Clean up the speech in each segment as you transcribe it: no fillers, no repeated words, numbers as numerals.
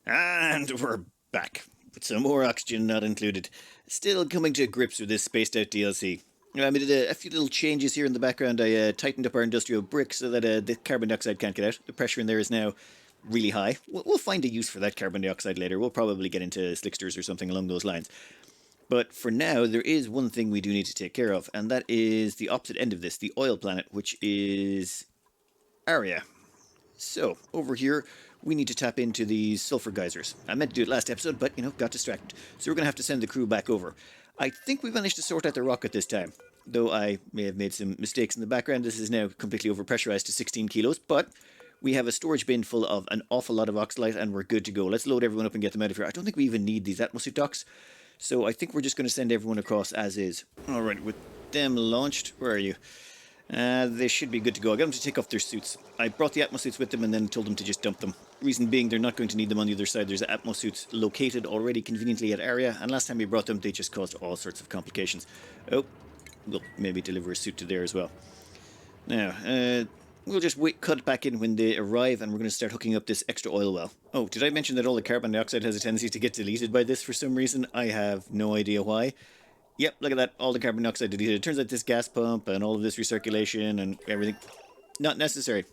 And we're back with some more oxygen not included. Still coming to grips with this spaced out DLC. I did a few little changes here in the background. I tightened up our industrial brick so that the carbon dioxide can't get out. The pressure in there is now really high. We'll find a use for that carbon dioxide later. We'll probably get into slicksters or something along those lines. But for now, there is one thing we do need to take care of, and that is the opposite end of this, the oil planet, which is Aria. So, over here, we need to tap into these sulfur geysers. I meant to do it last episode, but, got distracted. So we're going to have to send the crew back over. I think we managed to sort out the rocket this time, though I may have made some mistakes in the background. This is now completely overpressurized to 16 kilos, but we have a storage bin full of an awful lot of oxalite, and we're good to go. Let's load everyone up and get them out of here. I don't think we even need these atmosuit docks, so I think we're just going to send everyone across as is. Alright, with them launched, where are you? They should be good to go. I got them to take off their suits. I brought the atmosuits with them and then told them to just dump them. Reason being, they're not going to need them on the other side. There's atmosuits located already conveniently at Area, and last time we brought them, they just caused all sorts of complications. Oh, we'll maybe deliver a suit to there as well. Now, we'll just cut back in when they arrive, and we're going to start hooking up this extra oil well. Oh, did I mention that all the carbon dioxide has a tendency to get deleted by this for some reason? I have no idea why. Yep, look at that, all the carbon dioxide deleted. It turns out this gas pump and all of this recirculation and everything, not necessary.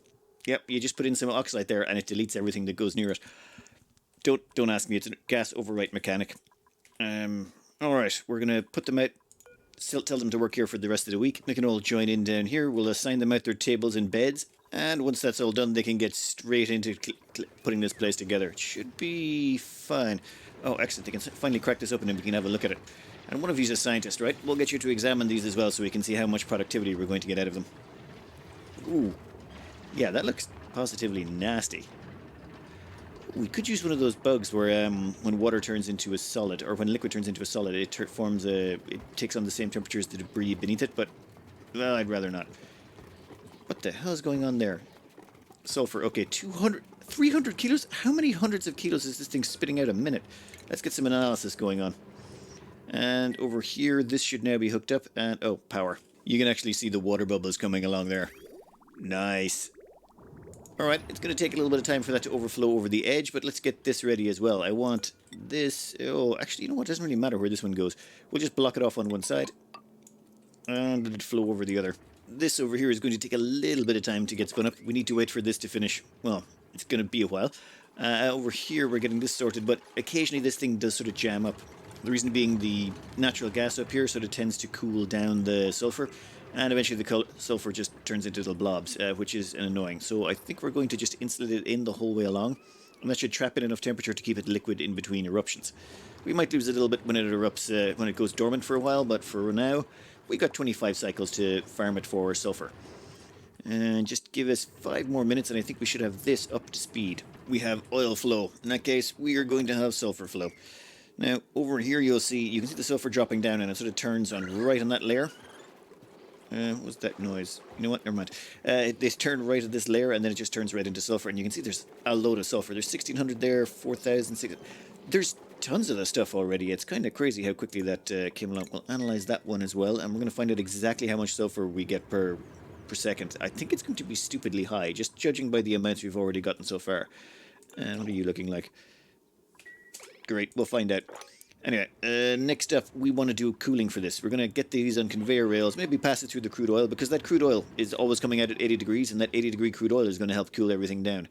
Yep, you just put in some oxalate there and it deletes everything that goes near it. Don't ask me, it's a gas overwrite mechanic. Alright, we're going to put them out, tell them to work here for the rest of the week. They can all join in down here, we'll assign them out their tables and beds, and once that's all done, they can get straight into putting this place together. It should be fine. Oh, excellent, they can finally crack this open and we can have a look at it. And one of you's a scientist, right? We'll get you to examine these as well so we can see how much productivity we're going to get out of them. Ooh. Yeah, that looks positively nasty. We could use one of those bugs where when water turns into a solid, or when liquid turns into a solid, it takes on the same temperature as the debris beneath it, but, well, I'd rather not. What the hell is going on there? Sulfur, okay, 300 kilos? How many hundreds of kilos is this thing spitting out a minute? Let's get some analysis going on. And over here, this should now be hooked up, and, oh, power. You can actually see the water bubbles coming along there. Nice. Alright, it's going to take a little bit of time for that to overflow over the edge, but let's get this ready as well. I want this, oh, actually, you know what, it doesn't really matter where this one goes. We'll just block it off on one side, and let it flow over the other. This over here is going to take a little bit of time to get spun up. We need to wait for this to finish. Well, it's going to be a while. Over here, we're getting this sorted, but occasionally this thing does sort of jam up. The reason being the natural gas up here sort of tends to cool down the sulfur, and eventually the sulfur just turns into little blobs, which is annoying. So I think we're going to just insulate it in the whole way along, and that should trap in enough temperature to keep it liquid in between eruptions. We might lose a little bit when it erupts, when it goes dormant for a while, but for now, we got 25 cycles to farm it for sulfur. And just give us 5 more minutes and I think we should have this up to speed. We have oil flow. In that case, we are going to have sulfur flow. Now, over here you can see the sulfur dropping down and it sort of turns on right on that layer. What was that noise? You know what? Never mind. They turn right at this layer and then it just turns right into sulfur. And you can see there's a load of sulfur. There's 1,600 there, 4,600. There's tons of the stuff already. It's kind of crazy how quickly that came along. We'll analyze that one as well. And we're going to find out exactly how much sulfur we get per second. I think it's going to be stupidly high, just judging by the amounts we've already gotten so far. And what are you looking like? Great, we'll find out. Anyway, next up, we want to do cooling for this. We're going to get these on conveyor rails, maybe pass it through the crude oil, because that crude oil is always coming out at 80 degrees, and that 80-degree crude oil is going to help cool everything down.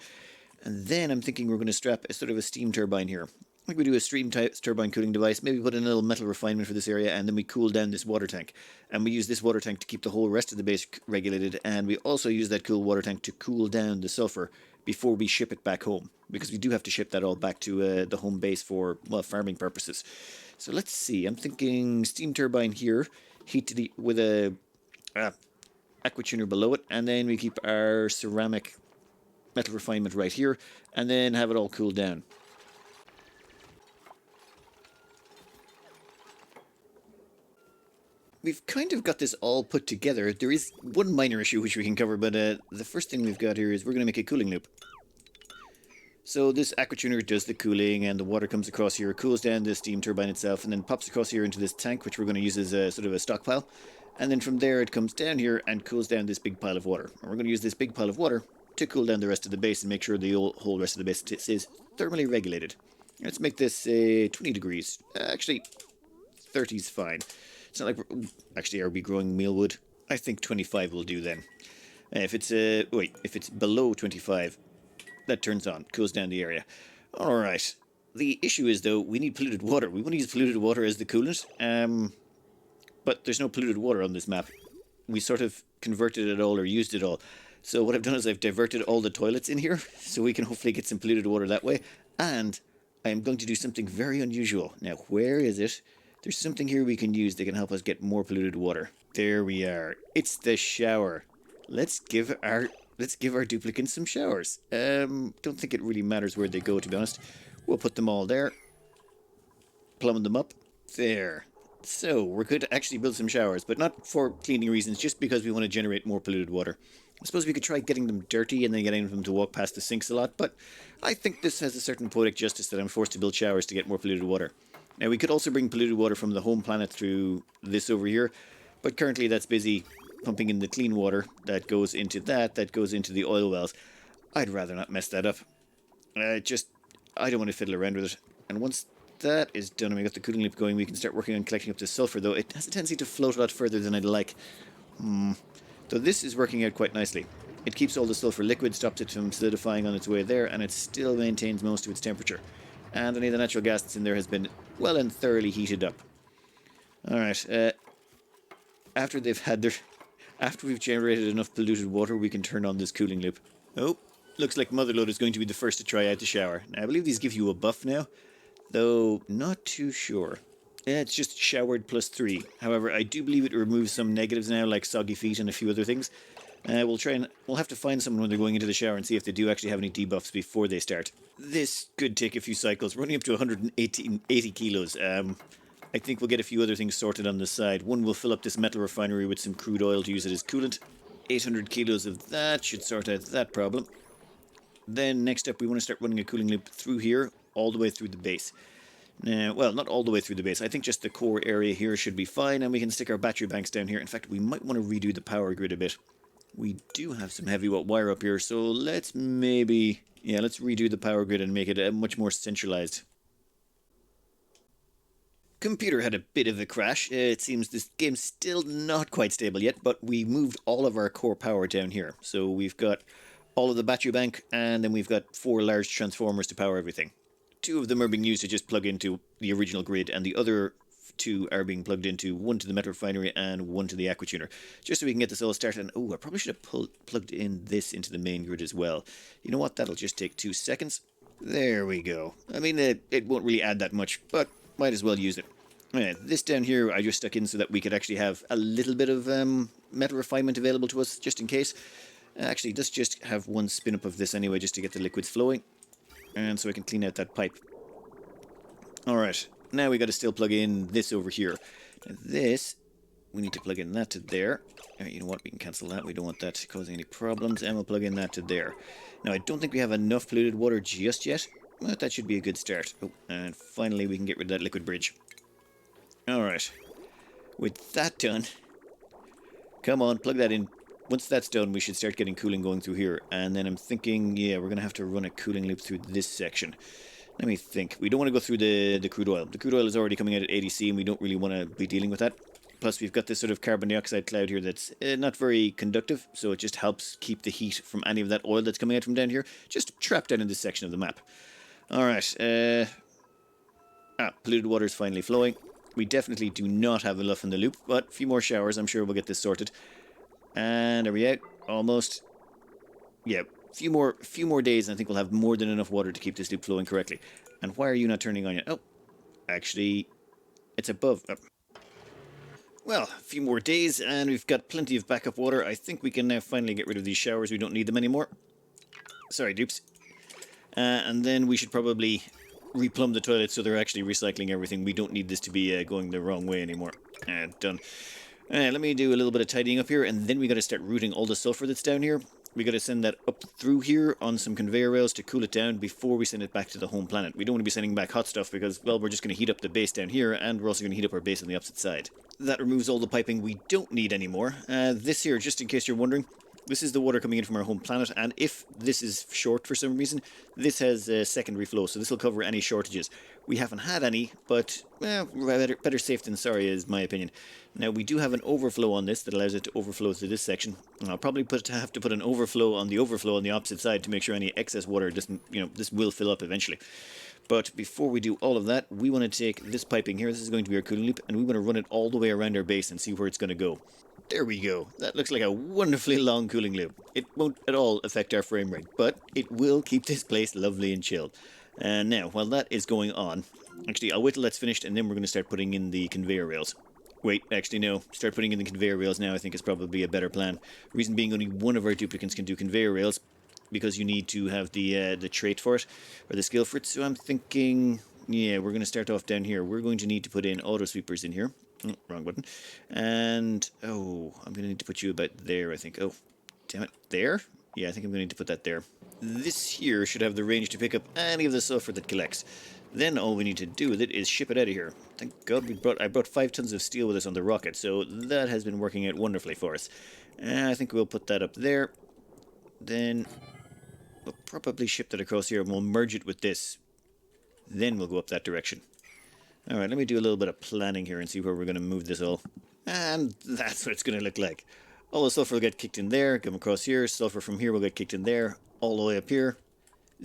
And then I'm thinking we're going to strap a sort of a steam turbine here. I think we do a steam turbine cooling device, maybe put in a little metal refinement for this area, and then we cool down this water tank. And we use this water tank to keep the whole rest of the base regulated, and we also use that cool water tank to cool down the sulfur before we ship it back home, because we do have to ship that all back to the home base for, well, farming purposes. So let's see, I'm thinking steam turbine here, heat with a aqua tuner below it, and then we keep our ceramic metal refinement right here, and then have it all cooled down. We've kind of got this all put together. There is one minor issue which we can cover, but the first thing we've got here is we're going to make a cooling loop. So this aqua tuner does the cooling, and the water comes across here, cools down the steam turbine itself, and then pops across here into this tank, which we're going to use as a sort of a stockpile. And then from there it comes down here and cools down this big pile of water. And we're going to use this big pile of water to cool down the rest of the base and make sure the whole rest of the base is thermally regulated. Let's make this 20 degrees. Actually, 30 is fine. It's not like we're... Actually, are we growing mealwood? I think 25 will do then. If it's below 25, that turns on, cools down the area. Alright. The issue is, though, we need polluted water. We want to use polluted water as the coolant. But there's no polluted water on this map. We sort of converted it all or used it all. So what I've done is I've diverted all the toilets in here so we can hopefully get some polluted water that way. And I am going to do something very unusual. Now, where is it? There's something here we can use that can help us get more polluted water. There we are. It's the shower. Let's give our duplicants some showers. Don't think it really matters where they go, to be honest. We'll put them all there. Plumb them up. There. So, we're going to actually build some showers, but not for cleaning reasons, just because we want to generate more polluted water. I suppose we could try getting them dirty and then getting them to walk past the sinks a lot, but I think this has a certain poetic justice that I'm forced to build showers to get more polluted water. Now, we could also bring polluted water from the home planet through this over here, but currently that's busy pumping in the clean water that goes into that goes into the oil wells. I'd rather not mess that up. I don't want to fiddle around with it. And once that is done and we got the cooling loop going, we can start working on collecting up the sulfur, though it has a tendency to float a lot further than I'd like. Though this is working out quite nicely. It keeps all the sulfur liquid, stops it from solidifying on its way there, and it still maintains most of its temperature. And any of the natural gas that's in there has been well and thoroughly heated up. Alright, after we've generated enough polluted water, we can turn on this cooling loop. Oh, looks like Motherlode is going to be the first to try out the shower. Now, I believe these give you a buff now, though not too sure. It's just showered +3. However, I do believe it removes some negatives now, like soggy feet and a few other things. We'll have to find someone when they're going into the shower and see if they do actually have any debuffs before they start. This could take a few cycles. We're running up to 180 kilos. I think we'll get a few other things sorted on the side. One, we'll fill up this metal refinery with some crude oil to use it as coolant. 800 kilos of that should sort out that problem. Then next up, we want to start running a cooling loop through here, all the way through the base. Now, well, not all the way through the base. I think just the core area here should be fine, and we can stick our battery banks down here. In fact, we might want to redo the power grid a bit. We do have some heavy wire up here, so let's redo the power grid and make it much more centralized. Computer had a bit of a crash. It seems this game's still not quite stable yet, but we moved all of our core power down here. So we've got all of the battery bank, and then we've got 4 large transformers to power everything. 2 of them are being used to just plug into the original grid, and the other 2 are being plugged into, 1 to the metal refinery and 1 to the aqua tuner, just so we can get this all started. And oh, I probably should have plugged in this into the main grid as well. You know what? That'll just take 2 seconds. There we go. I mean, it won't really add that much, but might as well use it. This down here I just stuck in so that we could actually have a little bit of metal refinement available to us, just in case. Actually, let's just have 1 spin up of this anyway, just to get the liquids flowing. And so I can clean out that pipe. Alright, now we got to still plug in this over here. Now this, we need to plug in that to there. You know what, we can cancel that, we don't want that causing any problems. And we'll plug in that to there. Now I don't think we have enough polluted water just yet, but that should be a good start. Oh, and finally we can get rid of that liquid bridge. Alright, with that done, come on, plug that in. Once that's done, we should start getting cooling going through here. And then I'm thinking, yeah, we're going to have to run a cooling loop through this section. Let me think. We don't want to go through the crude oil. The crude oil is already coming out at 80C, and we don't really want to be dealing with that. Plus, we've got this sort of carbon dioxide cloud here that's not very conductive, so it just helps keep the heat from any of that oil that's coming out from down here just trapped down in this section of the map. Alright, polluted water is finally flowing. We definitely do not have enough in the loop, but a few more showers, I'm sure we'll get this sorted. And are we out? Almost. Yeah, few more days and I think we'll have more than enough water to keep this loop flowing correctly. And why are you not turning on yet? Oh, actually, it's above. Oh. Well, a few more days and we've got plenty of backup water. I think we can now finally get rid of these showers. We don't need them anymore. Sorry, dupes. And then we should probably replumb the toilets so they're actually recycling everything. We don't need this to be going the wrong way anymore. Done. Let me do a little bit of tidying up here, and then we got to start routing all the sulfur that's down here. We got to send that up through here on some conveyor rails to cool it down before we send it back to the home planet. We don't want to be sending back hot stuff because, well, we're just going to heat up the base down here, and we're also going to heat up our base on the opposite side. That removes all the piping we don't need anymore. This here, just in case you're wondering, This is the water coming in from our home planet, and if this is short for some reason, this has a secondary flow, so this will cover any shortages. We haven't had any, but well, better safe than sorry is my opinion. Now, we do have an overflow on this that allows it to overflow through this section. I'll probably have to put an overflow on the opposite side to make sure any excess water doesn't, this will fill up eventually. But before we do all of that, we want to take this piping here, this is going to be our cooling loop, and we want to run it all the way around our base and see where it's going to go. There we go. That looks like a wonderfully long cooling loop. It won't at all affect our frame rate, but it will keep this place lovely and chilled. And now, while that is going on, actually, I'll wait till that's finished, and then we're going to start putting in the conveyor rails. Wait, actually, no. Start putting in the conveyor rails now, I think, is probably a better plan. Reason being, only one of our duplicants can do conveyor rails, because you need to have the trait for it, or the skill for it. So I'm thinking, yeah, we're going to start off down here. We're going to need to put in auto sweepers in here. Oh, wrong button. And, oh, I'm going to need to put you about there, I think. Oh, damn it. There? Yeah, I think I'm going to need to put that there. This here should have the range to pick up any of the sulfur that collects. Then all we need to do with it is ship it out of here. Thank God I brought 5 tons of steel with us on the rocket, so that has been working out wonderfully for us. I think we'll put that up there. Then we'll probably ship that across here, and we'll merge it with this. Then we'll go up that direction. Alright, let me do a little bit of planning here and see where we're going to move this all. And that's what it's going to look like. All the sulfur will get kicked in there, come across here, sulfur from here will get kicked in there, all the way up here,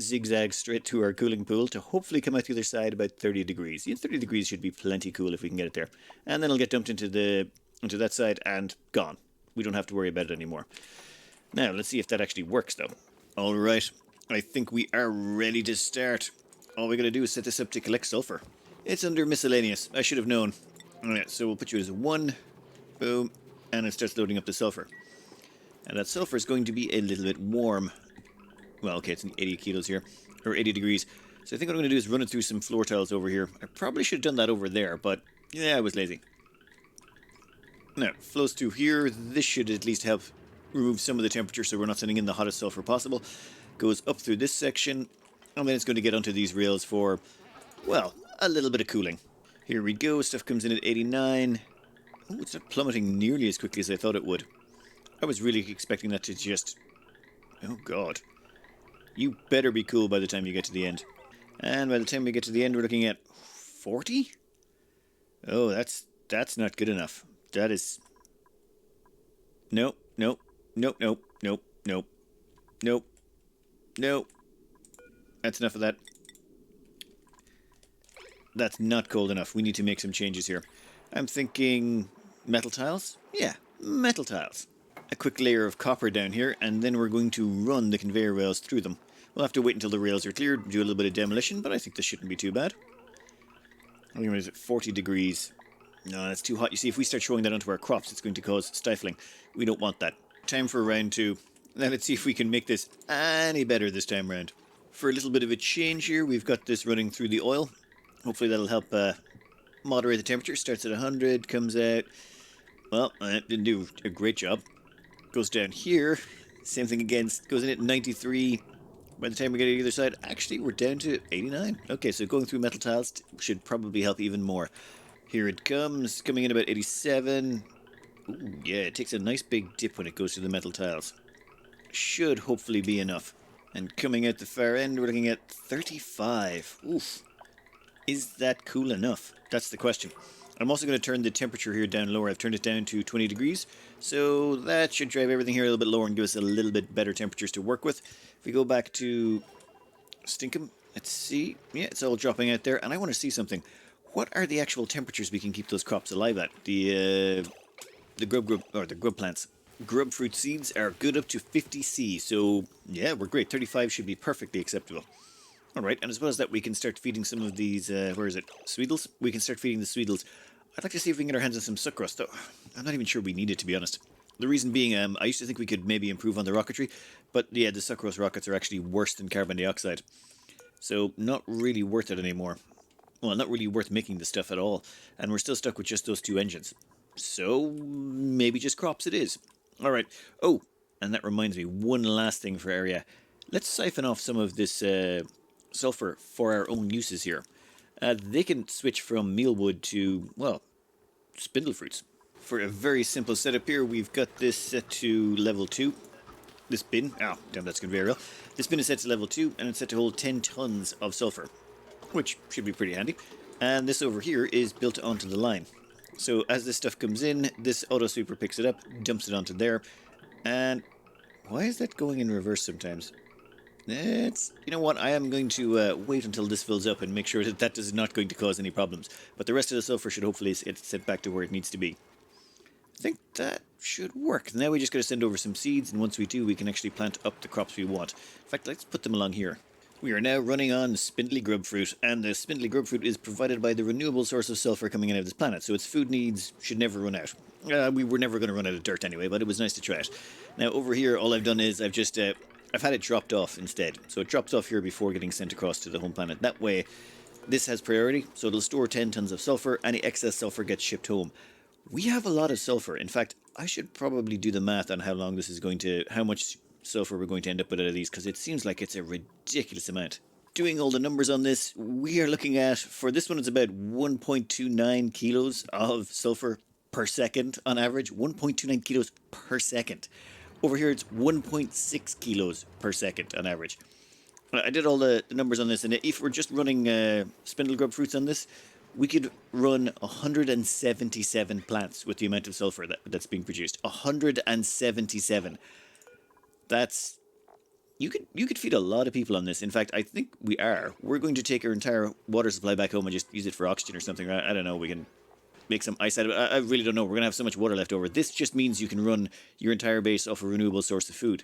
zigzag straight to our cooling pool to hopefully come out the other side about 30 degrees. Yeah, 30 degrees should be plenty cool if we can get it there. And then it'll get dumped into that side and gone. We don't have to worry about it anymore. Now, let's see if that actually works though. Alright, I think we are ready to start. All we gotta do is set this up to collect sulfur. It's under miscellaneous. I should have known. Alright, so we'll put you as 1. Boom. And it starts loading up the sulfur. And that sulfur is going to be a little bit warm. Well, okay, it's 80 kilos here. Or 80 degrees. So I think what I'm going to do is run it through some floor tiles over here. I probably should have done that over there, but yeah, I was lazy. Now, it flows through here. This should at least help remove some of the temperature so we're not sending in the hottest sulfur possible. Goes up through this section. And then it's going to get onto these rails for, well, a little bit of cooling. Here we go. Stuff comes in at 89. Oh, it's not plummeting nearly as quickly as I thought it would. I was really expecting that to just... Oh, God. You better be cool by the time you get to the end. And by the time we get to the end, we're looking at 40? Oh, that's not good enough. That is... Nope, nope, nope, nope, nope, nope, nope, nope. That's enough of that. That's not cold enough. We need to make some changes here. I'm thinking metal tiles? Yeah, metal tiles. A quick layer of copper down here, and then we're going to run the conveyor rails through them. We'll have to wait until the rails are cleared, do a little bit of demolition, but I think this shouldn't be too bad. I think it's at 40 degrees. No, that's too hot. You see, if we start showing that onto our crops, it's going to cause stifling. We don't want that. Time for round 2. Now let's see if we can make this any better this time round. For a little bit of a change here, we've got this running through the oil. Hopefully that'll help moderate the temperature. Starts at 100, comes out... Well, it didn't do a great job. Goes down here. Same thing again. Goes in at 93. By the time we get to the other side, actually, we're down to 89. Okay, so going through metal tiles should probably help even more. Here it comes, coming in about 87. Ooh, yeah, it takes a nice big dip when it goes through the metal tiles. Should hopefully be enough. And coming out the far end, we're looking at 35. Oof. Is that cool enough? That's the question. I'm also going to turn the temperature here down lower. I've turned it down to 20 degrees. So that should drive everything here a little bit lower and give us a little bit better temperatures to work with. If we go back to Stinkum, let's see. Yeah, it's all dropping out there. And I want to see something. What are the actual temperatures we can keep those crops alive at? The grub plants. Grub fruit seeds are good up to 50 C. So yeah, we're great. 35 should be perfectly acceptable. Alright, and as well as that, we can start feeding some of these, where is it? Sweetles? We can start feeding the sweetles. I'd like to see if we can get our hands on some sucrose, though I'm not even sure we need it, to be honest. The reason being, I used to think we could maybe improve on the rocketry, but yeah, the sucrose rockets are actually worse than carbon dioxide. So, not really worth it anymore. Well, not really worth making the stuff at all, and we're still stuck with just those 2 engines. So, maybe just crops it is. Alright, oh, and that reminds me, one last thing for area. Let's siphon off some of this, sulfur for our own uses here. They can switch from mealwood to, well, spindle fruits. For a very simple setup here, we've got this set to level 2. This bin, oh, damn, that's conveyor rail. This bin is set to level 2, and it's set to hold 10 tons of sulfur, which should be pretty handy. And this over here is built onto the line. So as this stuff comes in, this auto sweeper picks it up, dumps it onto there, and why is that going in reverse sometimes? It's, you know what, I am going to wait until this fills up and make sure that that is not going to cause any problems. But the rest of the sulfur should hopefully get sent back to where it needs to be. I think that should work. Now we just got to send over some seeds, and once we do, we can actually plant up the crops we want. In fact, let's put them along here. We are now running on spindly grub fruit, and the spindly grub fruit is provided by the renewable source of sulfur coming out of this planet, so its food needs should never run out. We were never going to run out of dirt anyway, but it was nice to try it. Now over here, all I've done is I've had it dropped off instead. So it drops off here before getting sent across to the home planet. That way, this has priority, so it'll store 10 tons of sulfur. Any excess sulfur gets shipped home. We have a lot of sulfur. In fact, I should probably do the math on how much sulfur we're going to end up with out of these, because it seems like it's a ridiculous amount. Doing all the numbers on this, we are looking at, for this one, it's about 1.29 kilos of sulfur per second on average. 1.29 kilos per second. Over here, it's 1.6 kilos per second on average. I did all the numbers on this, and if we're just running spindle grub fruits on this, we could run 177 plants with the amount of sulfur that's being produced. 177. That's... You could feed a lot of people on this. In fact, I think we are. We're going to take our entire water supply back home and just use it for oxygen or something. I don't know. We can make some ice out of it. I really don't know. We're going to have so much water left over. This just means you can run your entire base off a renewable source of food.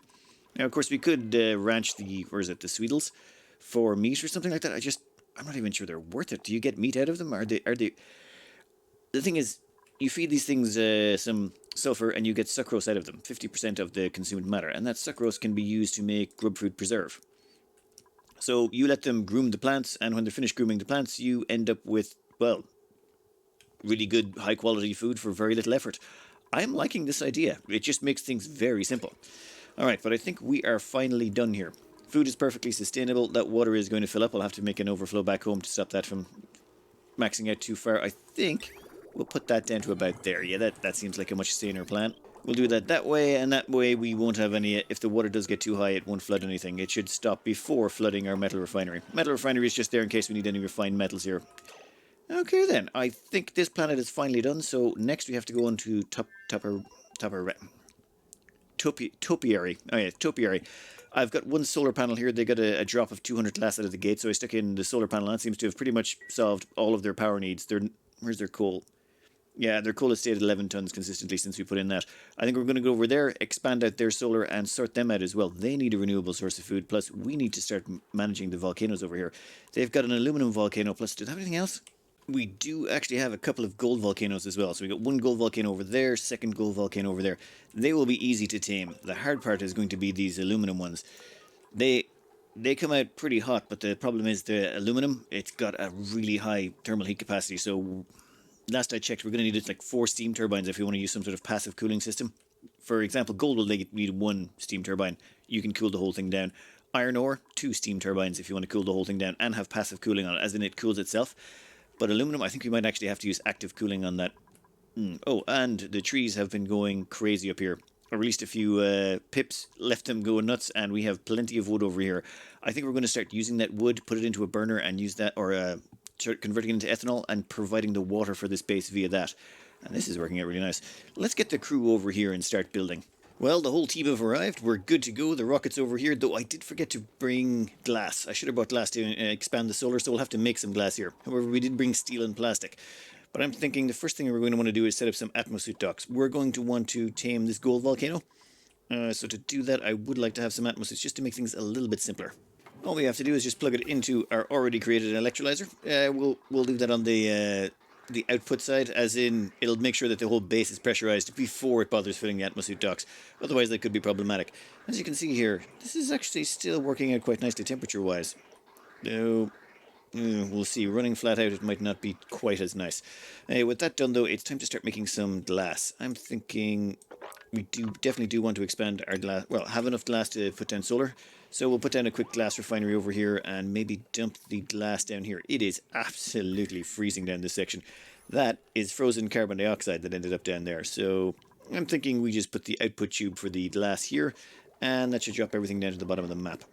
Now, of course, we could ranch the Sweetles for meat or something like that. I'm not even sure they're worth it. Do you get meat out of them? Are they... The thing is, you feed these things some sulfur and you get sucrose out of them, 50% of the consumed matter, and that sucrose can be used to make grub fruit preserve. So you let them groom the plants, and when they're finished grooming the plants, you end up with, well, really good, high-quality food for very little effort. I'm liking this idea. It just makes things very simple. Alright, but I think we are finally done here. Food is perfectly sustainable. That water is going to fill up. I'll have to make an overflow back home to stop that from maxing out too far. I think we'll put that down to about there. Yeah, that seems like a much saner plan. We'll do that way, and that way we won't have any... If the water does get too high, it won't flood anything. It should stop before flooding our metal refinery. Metal refinery is just there in case we need any refined metals here. Okay then, I think this planet is finally done, so next we have to go on to Topiary. Oh yeah, Topiary. I've got one solar panel here. They got a drop of 200 glass out of the gate, so I stuck in the solar panel, and it seems to have pretty much solved all of their power needs. Where's their coal? Yeah, their coal has stayed at 11 tons consistently since we put in that. I think we're going to go over there, expand out their solar, and sort them out as well. They need a renewable source of food, plus we need to start managing the volcanoes over here. They've got an aluminum volcano, plus do they have anything else? We do actually have a couple of gold volcanoes as well. So we got one gold volcano over there, second gold volcano over there. They will be easy to tame. The hard part is going to be these aluminum ones. They come out pretty hot, but the problem is the aluminum, it's got a really high thermal heat capacity. So last I checked, we're going to need like 4 steam turbines if we want to use some sort of passive cooling system. For example, gold will need 1 steam turbine. You can cool the whole thing down. Iron ore, 2 steam turbines if you want to cool the whole thing down and have passive cooling on it, as in it cools itself. But aluminum, I think we might actually have to use active cooling on that. Oh, and the trees have been going crazy up here. I released a few pips, left them going nuts, and we have plenty of wood over here. I think we're going to start using that wood, put it into a burner and use that, or start converting it into ethanol and providing the water for this base via that. And this is working out really nice. Let's get the crew over here and start building. Well, the whole team have arrived. We're good to go. The rocket's over here, though I did forget to bring glass. I should have brought glass to expand the solar, so we'll have to make some glass here. However, we did bring steel and plastic. But I'm thinking the first thing we're going to want to do is set up some atmosuit docks. We're going to want to tame this gold volcano. So to do that, I would like to have some atmosuits just to make things a little bit simpler. All we have to do is just plug it into our already created electrolyzer. We'll do that on the output side, as in it'll make sure that the whole base is pressurized before it bothers filling the atmosuit docks. Otherwise, that could be problematic. As you can see here, this is actually still working out quite nicely temperature-wise. Though, we'll see. Running flat out, it might not be quite as nice. With that done, though, it's time to start making some glass. I'm thinking we definitely do want to expand our glass. Well, have enough glass to put down solar. So we'll put down a quick glass refinery over here and maybe dump the glass down here. It is absolutely freezing down this section. That is frozen carbon dioxide that ended up down there. So I'm thinking we just put the output tube for the glass here And that should drop everything down to the bottom of the map.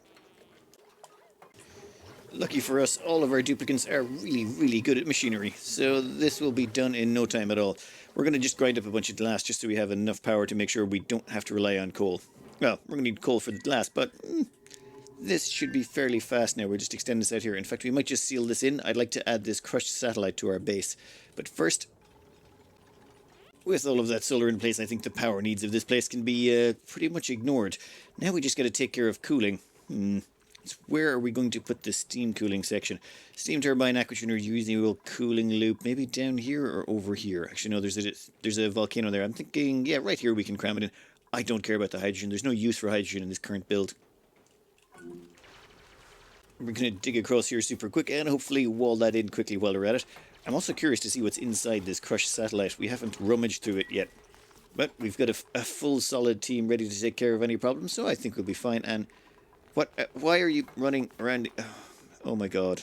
Lucky for us, all of our duplicants are really, really good at machinery, so this will be done in no time at all. We're going to just grind up a bunch of glass just so we have enough power to make sure we don't have to rely on coal. Well, we're going to need coal for the glass, but this should be fairly fast now. We'll just extend this out here. In fact, we might just seal this in. I'd like to add this crushed satellite to our base. But first, with all of that solar in place, I think the power needs of this place can be pretty much ignored. Now we just got to take care of cooling. Where are we going to put the steam cooling section? Steam turbine, aquatuner, usable cooling loop. Maybe down here or over here? Actually, no, there's a volcano there. I'm thinking, yeah, right here we can cram it in. I don't care about the hydrogen. There's no use for hydrogen in this current build. We're going to dig across here super quick and hopefully wall that in quickly while we're at it. I'm also curious to see what's inside this crushed satellite. We haven't rummaged through it yet. But we've got a full solid team ready to take care of any problems, so I think we'll be fine. And what? Why are you running around? Oh my god.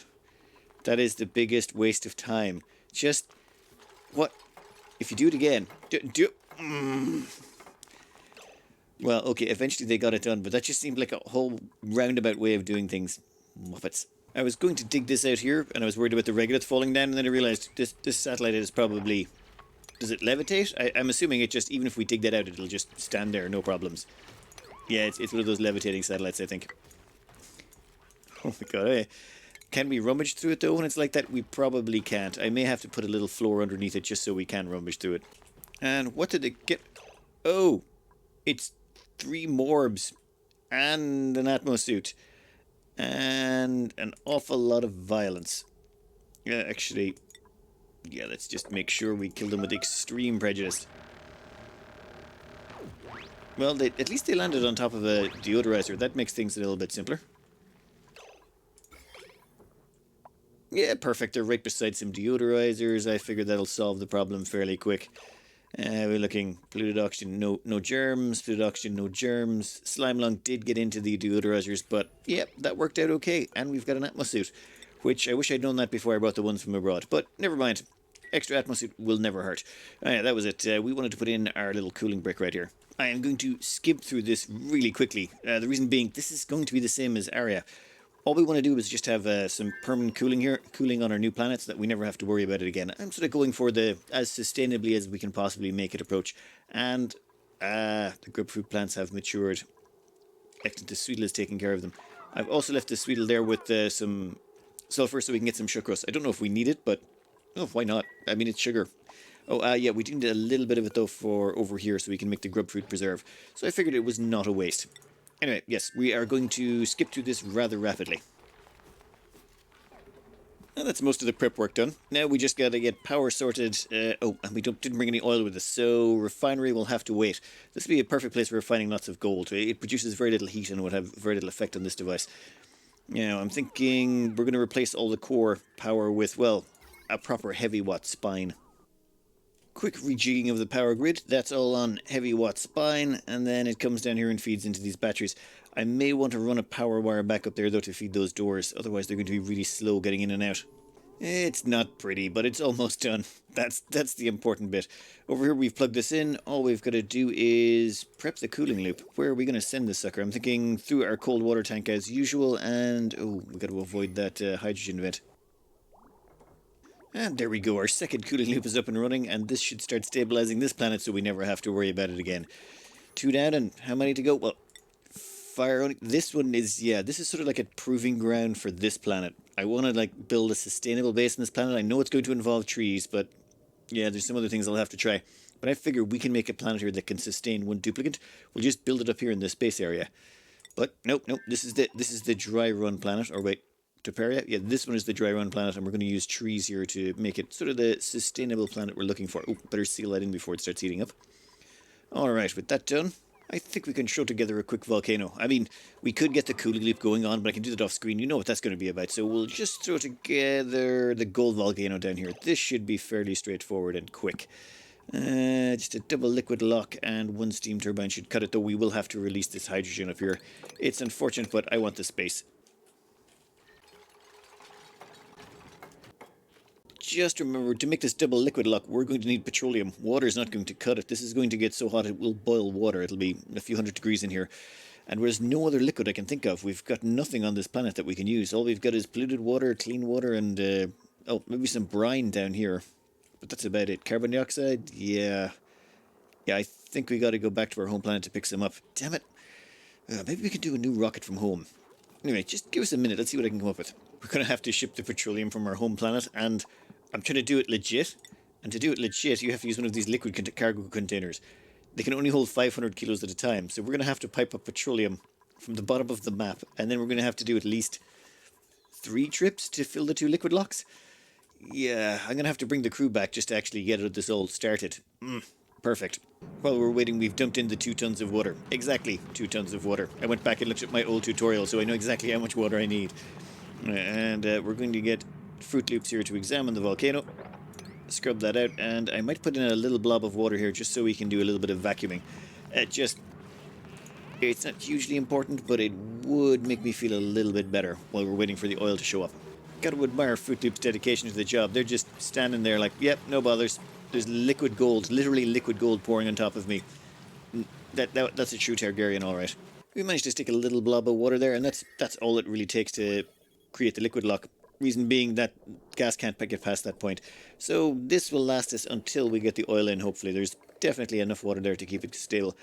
That is the biggest waste of time. Just... What? If you do it again... Well, okay, eventually they got it done, but that just seemed like a whole roundabout way of doing things. Muppets. I was going to dig this out here, and I was worried about the regolith falling down, and then I realised this satellite is probably... Does it levitate? I'm assuming it just, even if we dig that out, it'll just stand there, no problems. Yeah, it's one of those levitating satellites, I think. Oh my god, can we rummage through it though when it's like that? We probably can't. I may have to put a little floor underneath it just so we can rummage through it. And what did it get? Oh, it's 3 morbs and an atmosuit and an awful lot of violence. Yeah, actually, yeah, let's just make sure we kill them with extreme prejudice. Well, at least they landed on top of a deodorizer. That makes things a little bit simpler. Yeah, perfect. They're right beside some deodorizers. I figured that'll solve the problem fairly quick. We're looking polluted oxygen, no germs. Polluted oxygen, no germs. Slime lung did get into the deodorizers, but yeah, that worked out okay. And we've got an atmosuit, which I wish I'd known that before I brought the ones from abroad. But never mind. Extra atmosuit will never hurt. Yeah, that was it. We wanted to put in our little cooling brick right here. I am going to skip through this really quickly. The reason being, this is going to be the same as Aria. All we want to do is just have some permanent cooling here, cooling on our new planet so that we never have to worry about it again. I'm sort of going for the as sustainably as we can possibly make it approach. And the grapefruit plants have matured. Excellent, the Sweetle is taking care of them. I've also left the Sweetle there with some sulfur so we can get some sucrose. I don't know if we need it, but oh, why not? I mean, it's sugar. Oh, yeah, we do need a little bit of it, though, for over here so we can make the grapefruit preserve. So I figured it was not a waste. Anyway, yes, we are going to skip through this rather rapidly. And that's most of the prep work done. Now we just got to get power sorted. Oh, and we didn't bring any oil with us, so refinery will have to wait. This will be a perfect place for refining lots of gold. It produces very little heat and would have very little effect on this device. Now, I'm thinking we're going to replace all the core power with, well, a proper heavy watt spine. Quick rejigging of the power grid. That's all on heavy watt spine, and then it comes down here and feeds into these batteries. I may want to run a power wire back up there though to feed those doors, otherwise they're going to be really slow getting in and out. It's not pretty, but it's almost done. That's the important bit. Over here we've plugged this in. All we've got to do is prep the cooling loop. Where are we going to send this sucker? I'm thinking through our cold water tank as usual, and oh, we've got to avoid that hydrogen vent. And there we go, our second cooling loop is up and running, and this should start stabilizing this planet so we never have to worry about it again. 2 down, and how many to go? Well, fire only. This one is, yeah, this is sort of like a proving ground for this planet. I want to, like, build a sustainable base on this planet. I know it's going to involve trees, but yeah, there's some other things I'll have to try. But I figure we can make a planet here that can sustain one duplicate. We'll just build it up here in this base area. But nope, this is the dry run planet, or wait. Teperia? Yeah, this one is the dry run planet, and we're going to use trees here to make it sort of the sustainable planet we're looking for. Oh, better seal that in before it starts heating up. Alright, with that done, I think we can throw together a quick volcano. I mean, we could get the cooling loop going on, but I can do that off screen. You know what that's going to be about. So we'll just throw together the gold volcano down here. This should be fairly straightforward and quick. Just a double liquid lock and 1 steam turbine should cut it, though we will have to release this hydrogen up here. It's unfortunate, but I want the space. Just remember, to make this double liquid lock, we're going to need petroleum. Water is not going to cut it. This is going to get so hot it will boil water. It'll be a few hundred degrees in here. And there's no other liquid I can think of. We've got nothing on this planet that we can use. All we've got is polluted water, clean water, and oh, maybe some brine down here. But that's about it. Carbon dioxide? Yeah. Yeah, I think we got to go back to our home planet to pick some up. Damn it. Maybe we can do a new rocket from home. Anyway, just give us a minute. Let's see what I can come up with. We're going to have to ship the petroleum from our home planet, and I'm trying to do it legit. And to do it legit, you have to use one of these liquid cargo containers. They can only hold 500 kilos at a time, so we're going to have to pipe up petroleum from the bottom of the map, and then we're going to have to do at least 3 trips to fill the 2 liquid locks. Yeah, I'm going to have to bring the crew back just to actually get this all started. Perfect. While we're waiting, we've dumped in the 2 tons of water. Exactly 2 tons of water. I went back and looked at my old tutorial, so I know exactly how much water I need. And we're going to get Fruit Loops here to examine the volcano. Scrub that out, and I might put in a little blob of water here just so we can do a little bit of vacuuming. It's not hugely important, but it would make me feel a little bit better while we're waiting for the oil to show up. Gotta admire Fruit Loops' dedication to the job. They're just standing there like, yep, no bothers. There's liquid gold, literally liquid gold pouring on top of me. That's a true Targaryen, alright. We managed to stick a little blob of water there, and that's all it really takes to create the liquid lock. Reason being that gas can't get past that point. So this will last us until we get the oil in, hopefully. There's definitely enough water there to keep it stable.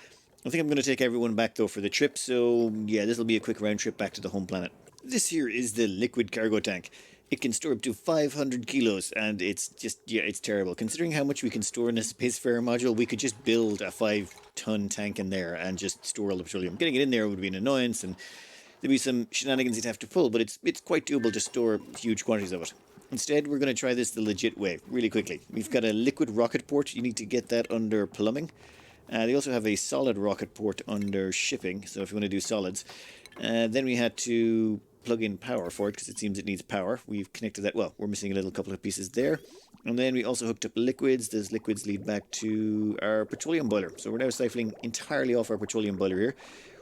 I think I'm going to take everyone back, though, for the trip, so yeah, this will be a quick round trip back to the home planet. This here is the liquid cargo tank. It can store up to 500 kilos, and it's just, yeah, it's terrible. Considering how much we can store in a spacefarer module, we could just build a 5-ton tank in there and just store all the petroleum. Getting it in there would be an annoyance, and there'd be some shenanigans you'd have to pull, but it's quite doable to store huge quantities of it. Instead, we're going to try this the legit way, really quickly. We've got a liquid rocket port. You need to get that under plumbing. They also have a solid rocket port under shipping, so if you want to do solids. Then we had to plug in power for it, because it seems it needs power. We've connected that, well, we're missing a little couple of pieces there. And then we also hooked up liquids. Those liquids lead back to our petroleum boiler. So we're now siphoning entirely off our petroleum boiler here,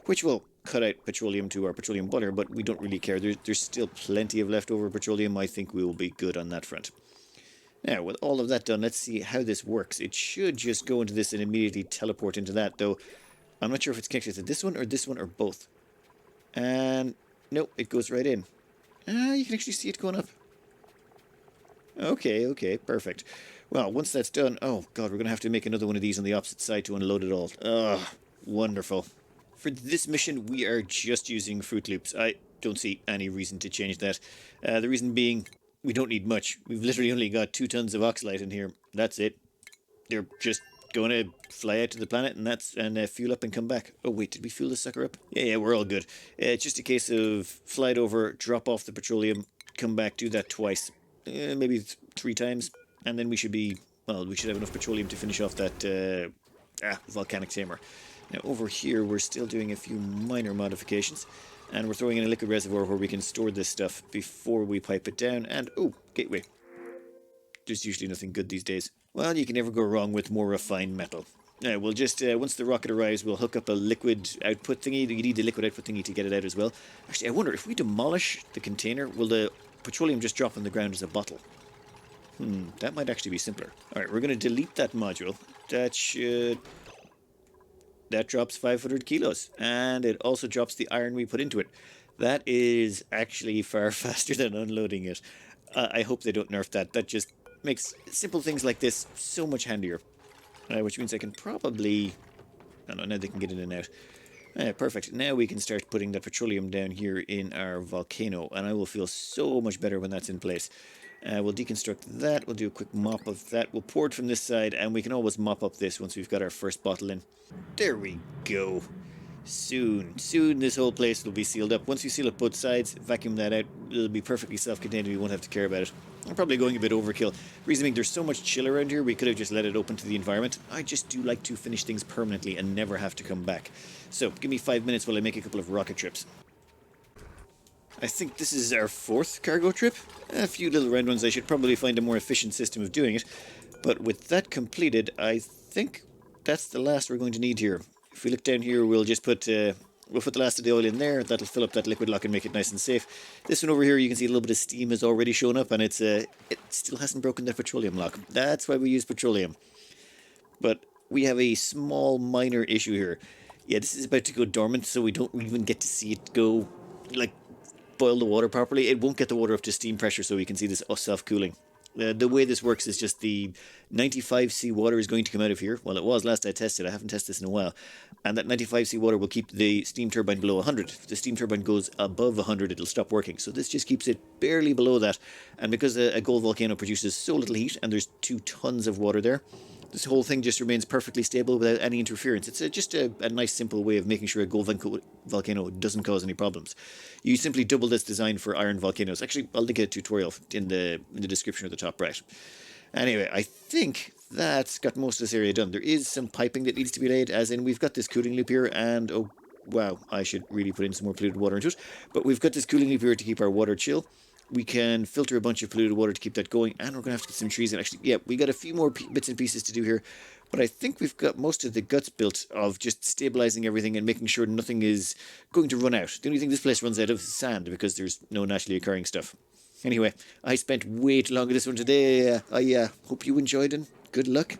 which will cut out petroleum to our petroleum boiler, but we don't really care. There's still plenty of leftover petroleum. I think we will be good on that front. Now, with all of that done, let's see how this works. It should just go into this and immediately teleport into that, though I'm not sure if it's connected to this one or both. And nope, it goes right in. You can actually see it going up. Okay, perfect. Well, once that's done, oh god, we're going to have to make another one of these on the opposite side to unload it all. Ugh, wonderful. For this mission, we are just using Fruit Loops. I don't see any reason to change that. The reason being, we don't need much. We've literally only got 2 tons of oxalite in here. That's it. They're just going to fly out to the planet and fuel up and come back. Oh wait, did we fuel this sucker up? Yeah, we're all good. It's just a case of fly it over, drop off the petroleum, come back, do that twice. Maybe 3 times. And then we should have enough petroleum to finish off that volcanic tamer. Now over here we're still doing a few minor modifications, and we're throwing in a liquid reservoir where we can store this stuff before we pipe it down. And oh, gateway. There's usually nothing good these days. Well, you can never go wrong with more refined metal. Now we'll just once the rocket arrives, we'll hook up a liquid output thingy. You need the liquid output thingy to get it out as well. Actually, I wonder if we demolish the container, will the petroleum just drop on the ground as a bottle? That might actually be simpler. Alright, we're going to delete that module. That drops 500 kilos, and it also drops the iron we put into it. That is actually far faster than unloading it. I hope they don't nerf that. That just makes simple things like this so much handier. Which means I can probably... Oh no, now they can get in and out. Perfect. Now we can start putting the petroleum down here in our volcano, and I will feel so much better when that's in place. We'll deconstruct that. We'll do a quick mop of that. We'll pour it from this side, and we can always mop up this once we've got our first bottle in. There we go. Soon this whole place will be sealed up. Once you seal up both sides, vacuum that out, it'll be perfectly self-contained and we won't have to care about it. I'm probably going a bit overkill. Reason being, there's so much chill around here, we could have just let it open to the environment. I just do like to finish things permanently and never have to come back. So, give me 5 minutes while I make a couple of rocket trips. I think this is our 4th cargo trip. A few little round ones. I should probably find a more efficient system of doing it. But with that completed, I think that's the last we're going to need here. If we look down here, we'll just put the last of the oil in there. That'll fill up that liquid lock and make it nice and safe. This one over here, you can see a little bit of steam has already shown up, and it still hasn't broken the petroleum lock. That's why we use petroleum. But we have a small minor issue here. Yeah, this is about to go dormant, so we don't even get to see it go, like, boil the water properly. It won't get the water up to steam pressure, so we can see this self-cooling. The way this works is just the 95C water is going to come out of here. Well, it was last I tested. I haven't tested this in a while. And that 95C water will keep the steam turbine below 100. If the steam turbine goes above 100, it'll stop working. So this just keeps it barely below that. And because a gold volcano produces so little heat, and there's 2 tons of water there, this whole thing just remains perfectly stable without any interference. It's just a nice, simple way of making sure a gold volcano doesn't cause any problems. You simply double this design for iron volcanoes. Actually, I'll link a tutorial in the description at the top right. Anyway, I think that's got most of this area done. There is some piping that needs to be laid, as in we've got this cooling loop here, and oh wow, I should really put in some more polluted water into it. But we've got this cooling loop here to keep our water chill. We can filter a bunch of polluted water to keep that going, and we're going to have to get some trees in. Actually, yeah, we got a few more bits and pieces to do here, but I think we've got most of the guts built of just stabilizing everything and making sure nothing is going to run out. The only thing this place runs out of is sand, because there's no naturally occurring stuff. Anyway, I spent way too long on this one today. I hope you enjoyed, and good luck.